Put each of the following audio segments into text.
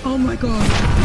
Oh my god.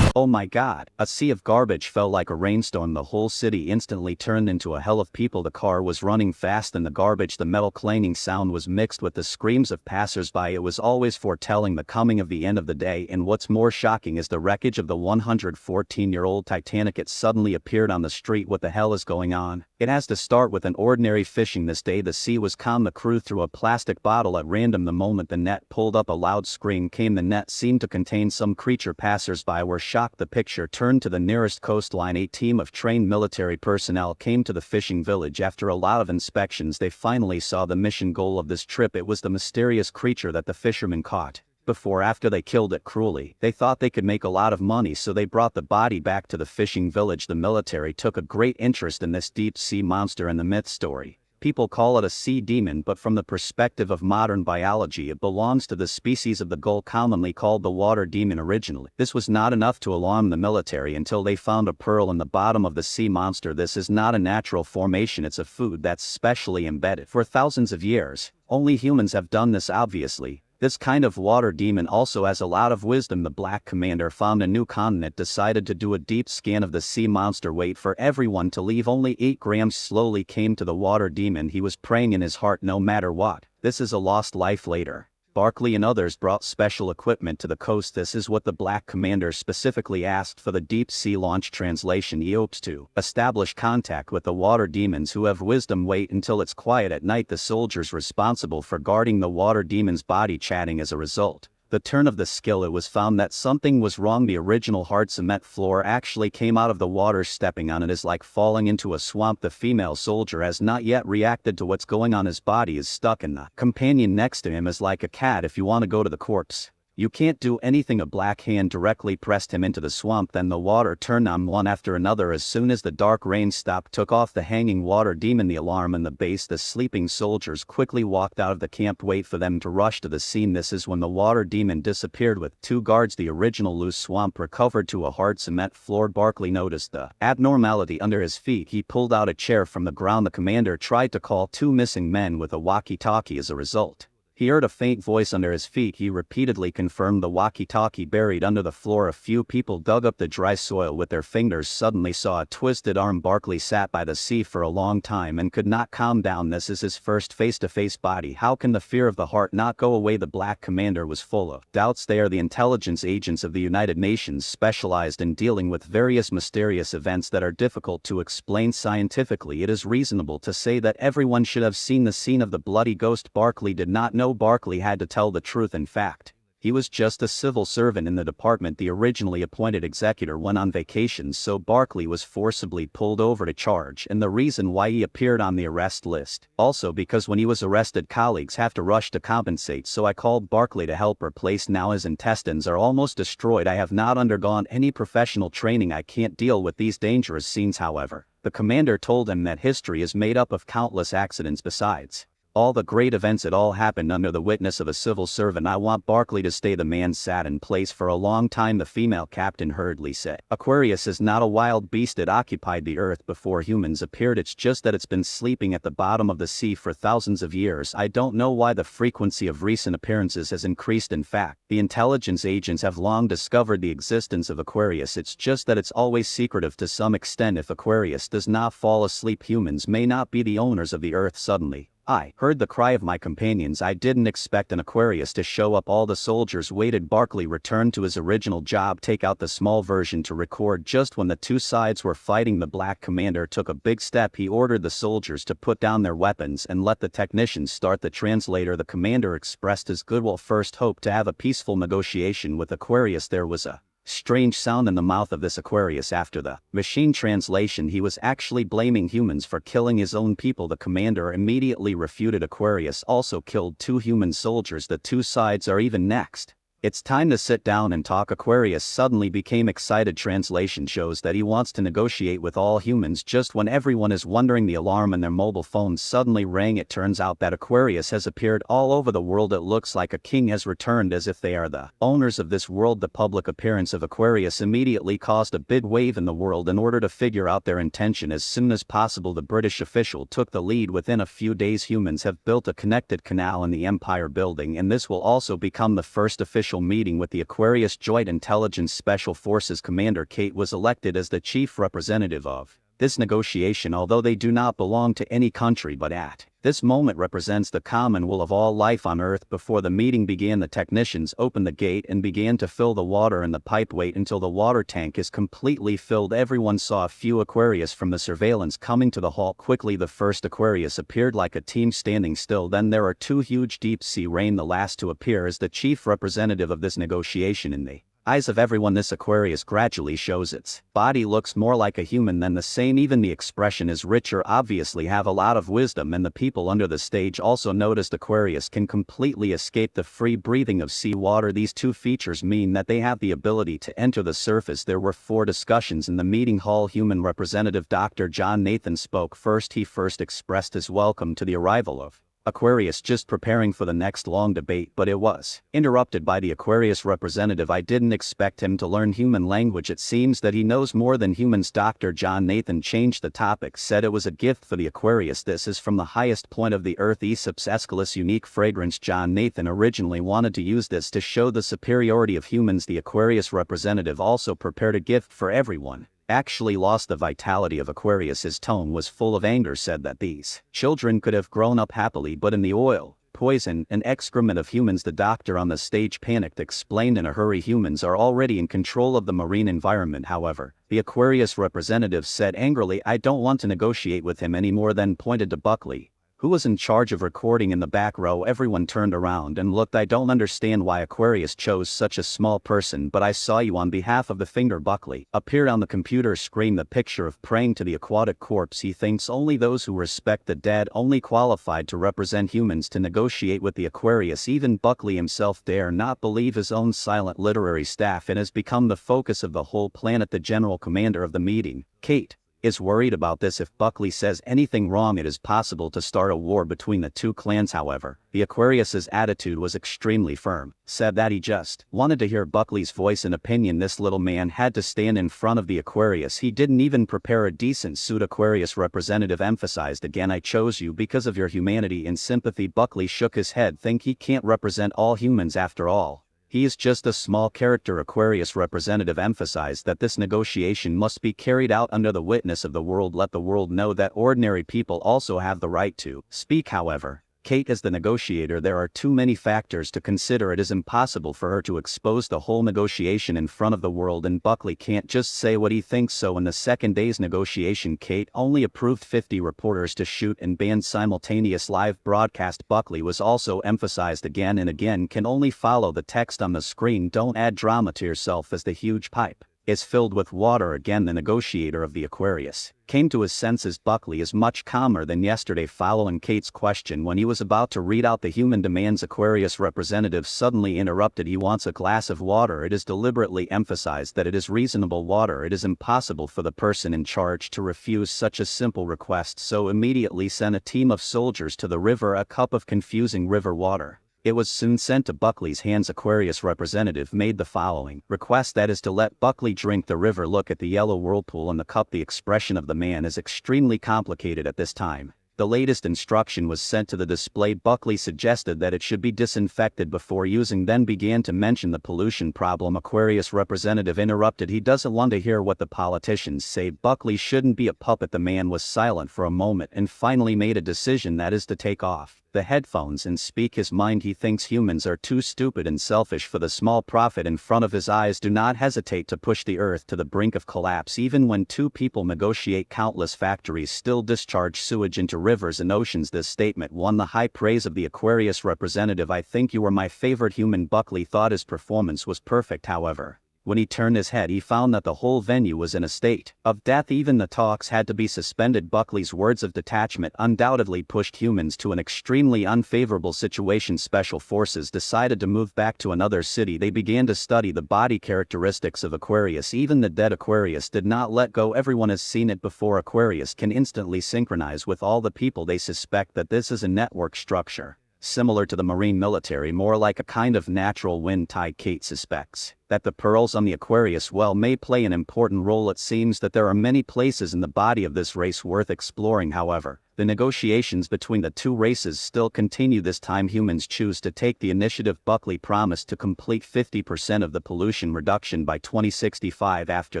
Oh my god, a sea of garbage fell like a rainstorm. The whole city instantly turned into a hell of people. The car was running fast and the garbage, the metal clanging sound was mixed with the screams of passers-by. It was always foretelling the coming of the end of the day, and what's more shocking is the wreckage of the 114-year-old Titanic. It suddenly appeared on the street. What the hell is going on? It has to start with an ordinary fishing. This day the sea was calm. The crew threw a plastic bottle at random. The moment the net pulled up, a loud scream came. The net seemed to contain some creature. Passers-by were shocked. The picture turned to the nearest coastline. A team of trained military personnel came to the fishing village. After a lot of inspections, they finally saw the mission goal of this trip. It was the mysterious creature that the fishermen caught. After they killed it cruelly, they thought they could make a lot of money, so they brought the body back to the fishing village. The military took a great interest in this deep-sea monster and the myth story. People call it a sea demon, but from the perspective of modern biology, it belongs to the species of the gull, commonly called the water demon. Originally, this was not enough to alarm the military until they found a pearl in the bottom of the sea monster. This is not a natural formation, it's a food that's specially embedded. For thousands of years, only humans have done this. Obviously, this kind of water demon also has a lot of wisdom. The Black Commander found a new continent, decided to do a deep scan of the sea monster. Wait for everyone to leave. Only 8 grams. Slowly came to the water demon. He was praying in his heart, no matter what, this is a lost life. Later, Barkley and others brought special equipment to the coast. This is what the Black Commander specifically asked for: the deep sea launch. Translation: he hopes to establish contact with the water demons who have wisdom. Wait until it's quiet at night. The soldiers responsible for guarding the water demon's body chatting. As a result, the turn of the skill, it was found that something was wrong. The original hard cement floor actually came out of the water. Stepping on it is like falling into a swamp. The female soldier has not yet reacted to what's going on. His body is stuck and the companion next to him is like a cat. If you want to go to the corpse, you can't do anything. A black hand directly pressed him into the swamp. Then the water turned on one after another. As soon as the dark rain stopped, took off the hanging water demon. The alarm in the base. The sleeping soldiers quickly walked out of the camp. Wait for them to rush to the scene. This is when the water demon disappeared with 2 guards. The original loose swamp recovered to a hard cement floor. Barkley noticed the abnormality under his feet. He pulled out a chair from the ground. The commander tried to call 2 missing men with a walkie-talkie. As a result, he heard a faint voice under his feet. He repeatedly confirmed the walkie-talkie buried under the floor. A few people dug up the dry soil with their fingers. Suddenly saw a twisted arm. Barkley sat by the sea for a long time and could not calm down. This is his first face-to-face body. How can the fear of the heart not go away? The Black Commander was full of doubts. They are the intelligence agents of the United Nations, specialized in dealing with various mysterious events that are difficult to explain scientifically. It is reasonable to say that everyone should have seen the scene of the bloody ghost. Barkley did not know. Barkley had to tell the truth. In fact, he was just a civil servant in the department. The originally appointed executor went on vacation, so Barkley was forcibly pulled over to charge, and the reason why he appeared on the arrest list. Also because when he was arrested, colleagues have to rush to compensate, so I called Barkley to help replace. Now his intestines are almost destroyed. I have not undergone any professional training. I can't deal with these dangerous scenes. However, the commander told him that history is made up of countless accidents. Besides all the great events, it all happened under the witness of a civil servant. I want Barkley to stay. The man sat in place for a long time. The female captain hurriedly said, Aquarius is not a wild beast. It occupied the earth before humans appeared. It's just that it's been sleeping at the bottom of the sea for thousands of years. I don't know why the frequency of recent appearances has increased. In fact, the intelligence agents have long discovered the existence of Aquarius. It's just that it's always secretive to some extent. If Aquarius does not fall asleep, humans may not be the owners of the earth. Suddenly, I heard the cry of my companions. I didn't expect an Aquarius to show up. All the soldiers waited. Barkley returned to his original job. Take out the small version to record. Just when the 2 sides were fighting, the Black Commander took a big step. He ordered the soldiers to put down their weapons and let the technicians start. The translator, the commander, expressed his goodwill. First hoped to have a peaceful negotiation with Aquarius. There was a strange sound in the mouth of this Aquarius. After the machine translation, he was actually blaming humans for killing his own people. The commander immediately refuted. Aquarius also killed 2 human soldiers. The 2 sides are even. Next, It's time to sit down and talk. Aquarius suddenly became excited. Translation shows that he wants to negotiate with all humans. Just when everyone is wondering, the alarm on their mobile phones suddenly rang. It turns out that Aquarius has appeared all over the world. It looks like a king has returned, as if they are the owners of this world. The public appearance of Aquarius immediately caused a big wave in the world. In order to figure out their intention as soon as possible, the British official took the lead. Within a few days, humans have built a connected canal in the Empire Building, and this will also become the first official official meeting with the Aquarius Joint Intelligence Special Forces Commander Kate was elected as the chief representative of this negotiation, although they do not belong to any country but at this moment represents the common will of all life on Earth. Before the meeting began, the technicians opened the gate and began to fill the water in the pipe. Wait until the water tank is completely filled. Everyone saw a few Aquarius from the surveillance coming to the hall quickly. The first Aquarius appeared like a team standing still. Then there are two huge deep sea rain. The last to appear is the chief representative of this negotiation. In the eyes of everyone, this Aquarius gradually shows its body looks more like a human than the same. Even the expression is richer, obviously have a lot of wisdom, and the people under the stage also noticed Aquarius can completely escape the free breathing of sea water. These two features mean that they have the ability to enter the surface. There were 4 discussions in the meeting hall. Human representative Dr. John Nathan spoke first. He first expressed his welcome to the arrival of Aquarius, just preparing for the next long debate, but it was interrupted by the Aquarius representative. I didn't expect him to learn human language. It seems that he knows more than humans. Dr. John Nathan changed the topic, said it was a gift for the Aquarius. This is from the highest point of the earth, Aesop's Aeschylus unique fragrance. John Nathan originally wanted to use this to show the superiority of humans. The Aquarius representative also prepared a gift for everyone. Actually lost the vitality of Aquarius. His tone was full of anger, said that these children could have grown up happily, but in the oil, poison, and excrement of humans. The doctor on the stage panicked, explained in a hurry, humans are already in control of the marine environment. However, the Aquarius representative said angrily, I don't want to negotiate with him anymore, then pointed to Buckley, who was in charge of recording in the back row. Everyone turned around and looked. I don't understand why Aquarius chose such a small person, but I saw you on behalf of the finger. Buckley appeared on the computer screen, the picture of praying to the aquatic corpse. He thinks only those who respect the dead only qualified to represent humans to negotiate with the Aquarius. Even Buckley himself dare not believe his own silent literary staff, and has become the focus of the whole planet. The general commander of the meeting, Kate, is worried about this. If Buckley says anything wrong, it is possible to start a war between the two clans. However, the Aquarius's attitude was extremely firm, said that he just wanted to hear Buckley's voice and opinion. This little man had to stand in front of the Aquarius. He didn't even prepare a decent suit. Aquarius representative emphasized again, I chose you because of your humanity and sympathy. Buckley shook his head, think he can't represent all humans after all. He is just a small character. Aquarius representative emphasized that this negotiation must be carried out under the witness of the world. Let the world know that ordinary people also have the right to speak. However, Kate is the negotiator. There are too many factors to consider. It is impossible for her to expose the whole negotiation in front of the world, and Buckley can't just say what he thinks. So in the second day's negotiation, Kate only approved 50 reporters to shoot and banned simultaneous live broadcast. Buckley was also emphasized again and again, can only follow the text on the screen. Don't add drama to yourself as the huge pipe is filled with water. Again, the negotiator of the Aquarius came to his senses. Buckley is much calmer than yesterday. Following Kate's question, when he was about to read out the human demands, Aquarius representative suddenly interrupted. He wants a glass of water. It is deliberately emphasized that it is reasonable water. It is impossible for the person in charge to refuse such a simple request, so immediately sent a team of soldiers to the river. A cup of confusing river water. It was soon sent to Buckley's hands. Aquarius representative made the following request, that is to let Buckley drink the river. Look at the yellow whirlpool in the cup. The expression of the man is extremely complicated at this time. The latest instruction was sent to the display. Buckley suggested that it should be disinfected before using, then began to mention the pollution problem. Aquarius representative interrupted. He doesn't want to hear what the politicians say. Buckley shouldn't be a puppet. The man was silent for a moment and finally made a decision, that is to take off the headphones and speak his mind. He thinks humans are too stupid and selfish for the small profit in front of his eyes. Do not hesitate to push the earth to the brink of collapse. Even when two people negotiate, countless factories still discharge sewage into rivers and oceans. This statement won the high praise of the Aquarius representative. I think you were my favorite human. Buckley thought his performance was perfect. However, when he turned his head, he found that the whole venue was in a state of death. Even the talks had to be suspended. Buckley's words of detachment undoubtedly pushed humans to an extremely unfavorable situation. Special forces decided to move back to another city. They began to study the body characteristics of Aquarius. Even the dead Aquarius did not let go. Everyone has seen it before. Aquarius can instantly synchronize with all the people. They suspect that this is a network structure similar to the marine military, more like a kind of natural wind tide. Kate suspects that the pearls on the Aquarius well may play an important role. It seems that there are many places in the body of this race worth exploring. However, The negotiations between the two races still continue. This time humans choose to take the initiative. Buckley promised to complete 50% of the pollution reduction by 2065. After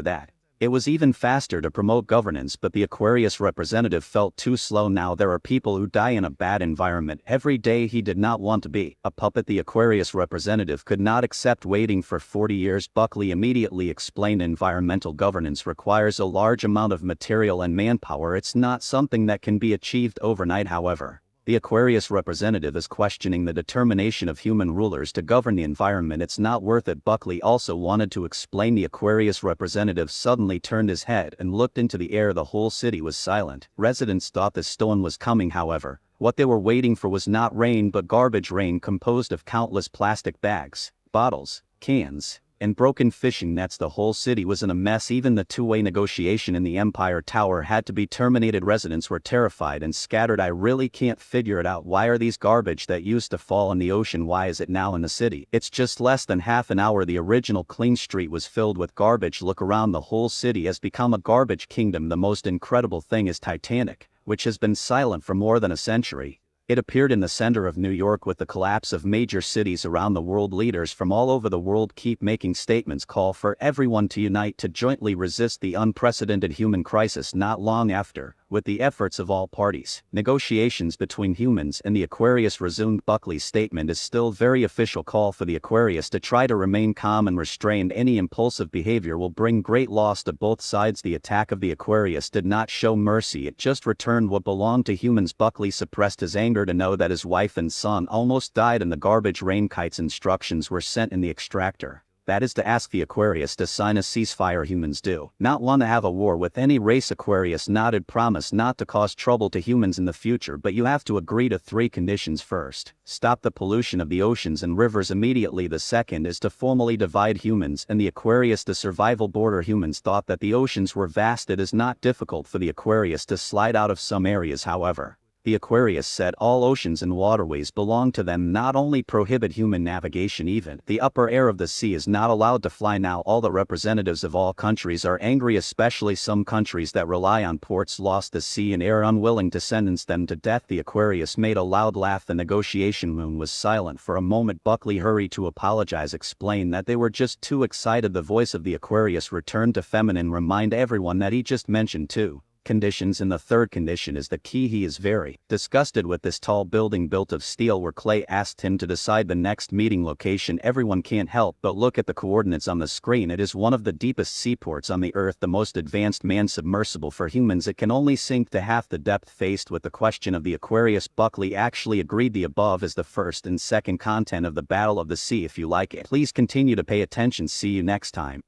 that, it was even faster to promote governance, but the Aquarius representative felt too slow. Now there are people who die in a bad environment every day. He did not want to be a puppet. The Aquarius representative could not accept waiting for 40 years. Buckley immediately explained environmental governance requires a large amount of material and manpower. It's not something that can be achieved overnight. However, the Aquarius representative is questioning the determination of human rulers to govern the environment. It's not worth it. Buckley also wanted to explain. The Aquarius representative suddenly turned his head and looked into the air. The whole city was silent. Residents thought the storm was coming. However, what they were waiting for was not rain but garbage rain composed of countless plastic bags, bottles, cans, and broken fishing nets. The whole city was in a mess. Even the two-way negotiation in the Empire Tower had to be terminated. Residents were terrified and scattered. I really can't figure it out. Why are these garbage that used to fall in the ocean? Why is it now in the city? It's just less than half an hour. The original clean street was filled with garbage. Look around. The whole city has become a garbage kingdom. The most incredible thing is Titanic, which has been silent for more than a century. It appeared in the center of New York. With the collapse of major cities around the world, leaders from all over the world keep making statements, call for everyone to unite to jointly resist the unprecedented human crisis. Not long after, with the efforts of all parties, negotiations between humans and the Aquarius resumed. Buckley's statement is still very official. Call for the Aquarius to try to remain calm and restrained. Any impulsive behavior will bring great loss to both sides. The attack of the Aquarius did not show mercy. It just returned what belonged to humans. Buckley suppressed his anger to know that his wife and son almost died in the garbage rain. Kite's instructions were sent in the extractor. That is to ask the Aquarius to sign a ceasefire. Humans do not want to have a war with any race. Aquarius nodded. Promise not to cause trouble to humans in the future, but you have to agree to 3 conditions. First, stop the pollution of the oceans and rivers immediately. The second is to formally divide humans and the Aquarius. The survival border. Humans thought that the oceans were vast. It is not difficult for the Aquarius to slide out of some areas. However, the Aquarius said all oceans and waterways belong to them. Not only prohibit human navigation, even the upper air of the sea is not allowed to fly. Now all the representatives of all countries are angry, especially some countries that rely on ports. Lost the sea and air, unwilling to sentence them to death. The Aquarius made a loud laugh. The negotiation room was silent for a moment. Buckley hurried to apologize, explain that they were just too excited. The voice of the Aquarius returned to feminine. Remind everyone that he just mentioned 2 conditions, and the third condition is the key. He is very disgusted with this tall building built of steel where Clay asked him to decide the next meeting location. Everyone can't help but look at the coordinates on the screen. It is one of the deepest seaports on the earth, the most advanced manned submersible for humans. It can only sink to half the depth. Faced with the question of the Aquarius, Buckley actually agreed. The above is the first and second content of the Battle of the Sea. If you like it, please continue to pay attention. See you next time.